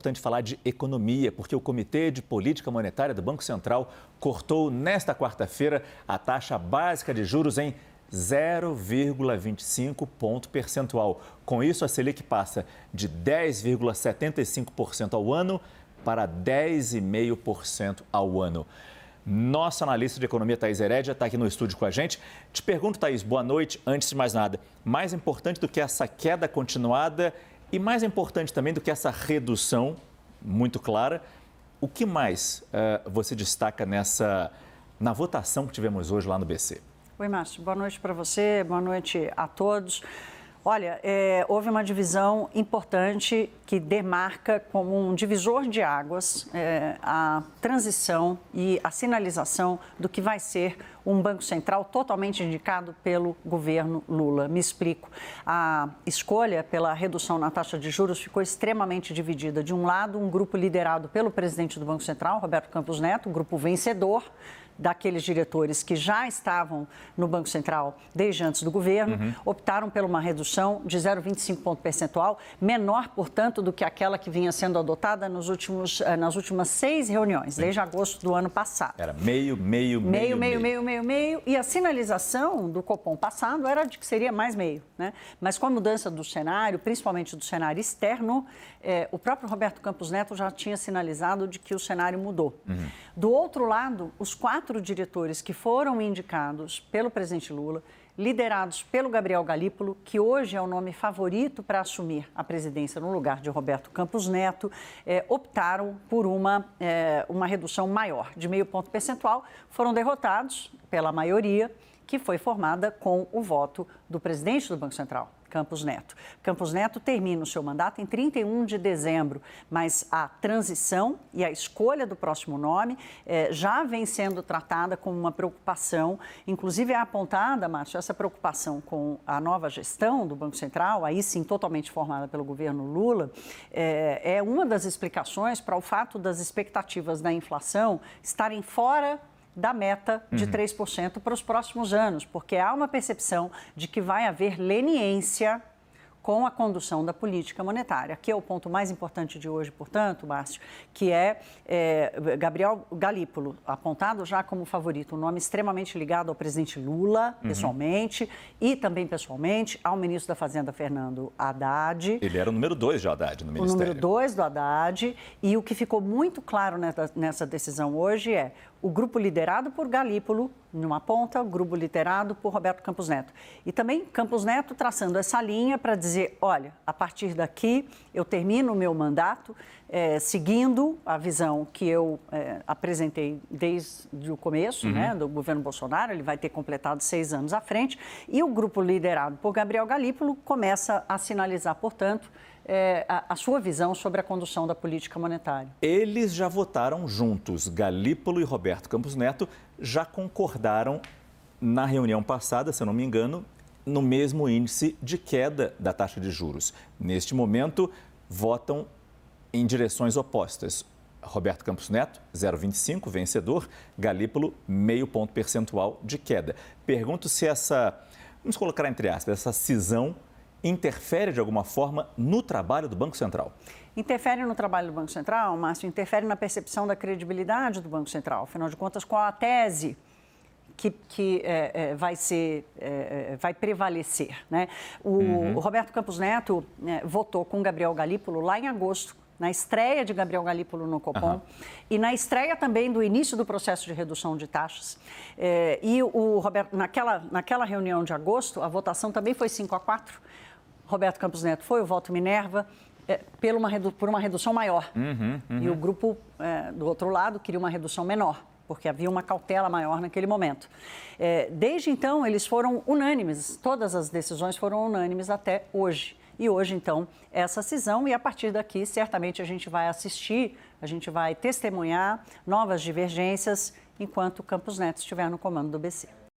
Importante falar de economia, porque o Comitê de Política Monetária do Banco Central cortou nesta quarta-feira a taxa básica de juros em 0,25 ponto percentual. Com isso, a Selic passa de 10,75% ao ano para 10,5% ao ano. Nossa analista de economia, Thaís Herédia, está aqui no estúdio com a gente. Te pergunto, Thaís, boa noite. Antes de mais nada, mais importante do que essa queda continuada e mais importante também do que essa redução muito clara, o que mais você destaca na votação que tivemos hoje lá no BC? Oi, Márcio. Boa noite para você, boa noite a todos. Olha, houve uma divisão importante que demarca como um divisor de águas a transição e a sinalização do que vai ser um Banco Central totalmente indicado pelo governo Lula. Me explico. A escolha pela redução na taxa de juros ficou extremamente dividida. De um lado, um grupo liderado pelo presidente do Banco Central, Roberto Campos Neto, um grupo vencedor daqueles diretores que já estavam no Banco Central desde antes do governo, optaram por uma redução de 0,25 ponto percentual, menor, portanto, do que aquela que vinha sendo adotada nas últimas 6 reuniões, desde agosto do ano passado. Era meio. E a sinalização do Copom passado era de que seria mais meio, né? Mas com a mudança do cenário, principalmente do cenário externo, o próprio Roberto Campos Neto já tinha sinalizado de que o cenário mudou. Do outro lado, os 4 diretores que foram indicados pelo presidente Lula, liderados pelo Gabriel Galípolo, que hoje é o nome favorito para assumir a presidência no lugar de Roberto Campos Neto, optaram por uma redução maior de meio ponto percentual, foram derrotados pela maioria que foi formada com o voto do presidente do Banco Central, Campos Neto. Campos Neto termina o seu mandato em 31 de dezembro, mas a transição e a escolha do próximo nome já vem sendo tratada como uma preocupação, inclusive é apontada, Márcio, essa preocupação com a nova gestão do Banco Central, aí sim totalmente formada pelo governo Lula, é uma das explicações para o fato das expectativas da inflação estarem fora da meta de 3% para os próximos anos, porque há uma percepção de que vai haver leniência com a condução da política monetária, que é o ponto mais importante de hoje, portanto, Márcio, que é Gabriel Galípolo, apontado já como favorito, um nome extremamente ligado ao presidente Lula, pessoalmente, e também pessoalmente ao ministro da Fazenda, Fernando Haddad. Ele era o número 2 de Haddad no Ministério. O número 2 do Haddad, e o que ficou muito claro nessa decisão hoje é o grupo liderado por Galípolo, numa ponta, o grupo liderado por Roberto Campos Neto. E também Campos Neto traçando essa linha para dizer, olha, a partir daqui eu termino o meu mandato seguindo a visão que eu apresentei desde o começo, né, do governo Bolsonaro. Ele vai ter completado 6 anos à frente. E o grupo liderado por Gabriel Galípolo começa a sinalizar, portanto, a sua visão sobre a condução da política monetária. Eles já votaram juntos. Galípolo e Roberto Campos Neto já concordaram na reunião passada, se eu não me engano, no mesmo índice de queda da taxa de juros. Neste momento, votam em direções opostas. Roberto Campos Neto, 0,25, vencedor. Galípolo, meio ponto percentual de queda. Pergunto se vamos colocar entre aspas, essa cisão interfere de alguma forma no trabalho do Banco Central? Interfere no trabalho do Banco Central, Márcio, interfere na percepção da credibilidade do Banco Central. Afinal de contas, qual a tese que vai prevalecer, né? O Roberto Campos Neto votou com Gabriel Galípolo lá em agosto, na estreia de Gabriel Galípolo no Copom e na estreia também do início do processo de redução de taxas. E o Roberto, naquela reunião de agosto, a votação também foi 5-4. Roberto Campos Neto foi o voto Minerva por uma redução maior. E o grupo, do outro lado, queria uma redução menor, porque havia uma cautela maior naquele momento. Desde então, eles foram unânimes, todas as decisões foram unânimes até hoje. E hoje, então, essa cisão, e a partir daqui, certamente a gente vai assistir, a gente vai testemunhar novas divergências enquanto Campos Neto estiver no comando do BC.